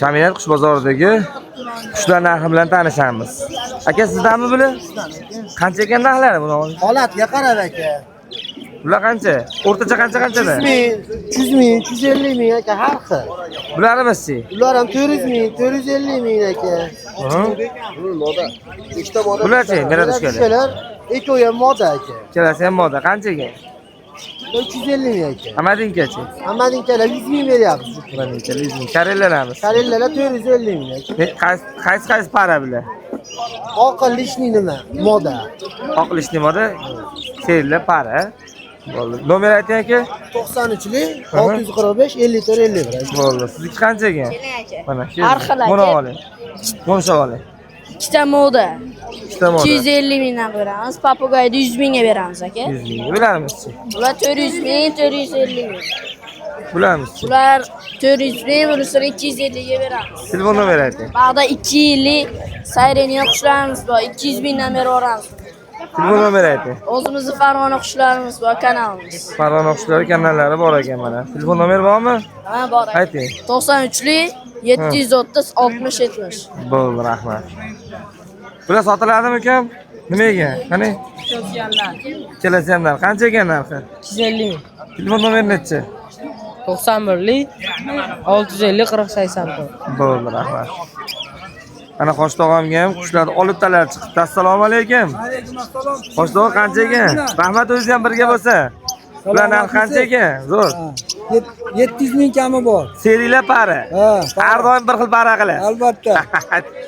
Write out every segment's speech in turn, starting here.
Jamiyat qush bozoridagi qushlar narxi bilan tanishamiz. Aka sizdanmi buni? Qancha ekan narxlari buni? Holatiga qarab aka. Bular qancha? O'rtacha qanchada? 100 ming, 150 ming aka har xil. Bularimiz-chi? Ular ham 400 ming, 450 ming aka. Moda. Ikkita moda. Bularchi? Meradishkalar. Bular ikkovi ham moda aka. Ikkalasi ham moda. Qanchaga? 350 ming aka. Hamadinkachi? Hamadinkalar 100 ming beryapmiz. Hamadinkalar 100 ming. Karellalarimiz. Karellalar 450 ming aka. Qaysi para bular? Oqilishni nima? Moda. Oqilishni moda. Serilar para. Bo'ldi. Nomer ayting aka. 93lik 645 54 51. Bo'ldi. Sizniki qanchaga? Mana shu. Har xil aka. Buni oling. Qo'shib oling. Ikkita moda. Ikkita moda. 250 mingdan beramiz. Papugayni 100 mingga beramiz aka. 100 ming. Bularimiz-chi? Ular 400 ming, 450 ming. Bularimiz-chi? Ular 400 ming, bunisini 250 ga beramiz. Telefon nomer ayting. Bag'da 2 yillik sayreniya qushlarimiz bor. 200 mingdan berib yuboramiz. Telefon nomer ayting. O'zimizning Farg'ona qushlarimiz bor, kanalimiz. Farg'ona qushlari kanallari bor ekan mana. Telefon nomer bormi? Ha, bor. Ayting. 93lik 730 60 70. Bo'ldi, rahmat. Bular sotiladimi ukam? Nimaga? Qani? Kelasi ham narxi. Qancha ekan narxi? 250 ming. Telefon nomeri necha? 91lik 650 40 84. Bo'ldi, rahmat. Ana Qoshtog'amga ham qushlar olibtalar chiqibdi. Assalomu alaykum. Alaykum assalom. Qoshtog'a qancha ekan? Rahmat o'zingiz ham birga bo'lsa. Bular narxi qancha ekan? Zo'r. 700 ming kami bor. Serilar pari. Ha, Har doim bir xil para qiladi. albatta.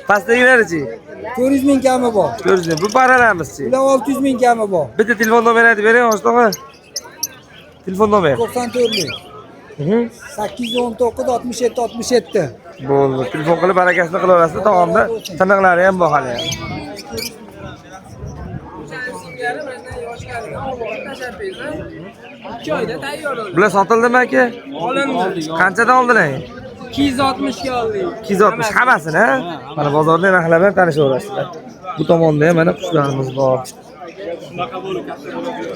Pastdagilari-chi? 400 ming kami bor. Ko'rdingizmi? Bu paralarimiz-chi? Ular 600 ming kami bor. Bitta telefon nomeri aytib bering, Qoshtog'a. Telefon nomeri. 94lik 819 67 67. Bo'ldi. Telefon qilib barakasini qilaverasiz. Taomda tiniqlari ham bor hali. Bular sotildimi aka? Olindi. Qanchadan oldilar? 260 ga oldik. 260 hammasini, ha? Mana bozorda narxlar bilan tanishaverasizlar. Bu tomonda ham mana qushlarimiz bor.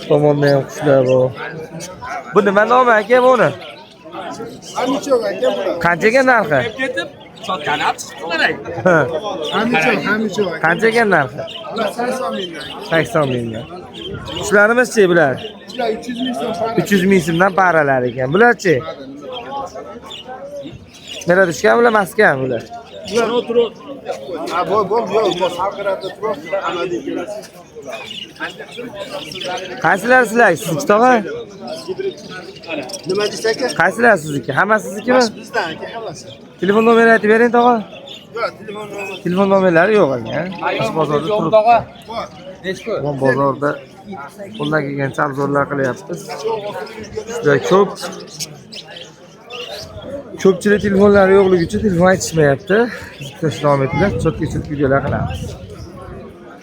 Bu tomonda ham qushlar bor. Bu nima nomi aka buni? Hamichoq aka bular. Qancha ekan narxi? Ketib, sotgan olib chiqdilar. Hamichoq. Qancha ekan narxi? Ular 80 mingdan. 80 mingdan. Qushlarimiz-chi bular? Ular 300 ming so'm. 300 ming so'mdan paralar ekan. Bular-chi? Meradishkan bular, maskan bular. Ha, bo'l, sarqirabda turibdi. Hamadinkalar. Qaysilar sizlar? Sizniki tog'a? Nima deysiz aka? Qaysilar sizniki? Hammasi siznikimi? Bizdan aka hammasi. Telefon nomeri aytib bering tog'a. Yo'q, telefon nomeri. Telefon nomerlari yo'q ekan. Biz bozorda turib, bu bozorda qo'ldan kelgancha arzonlar qilyapmiz. Juda ko'p. Ko'pchilik telefonlari yo'qligi uchun telefon aytishmayapti. Biz davom etamiz. Cho'tki videolar qilamiz.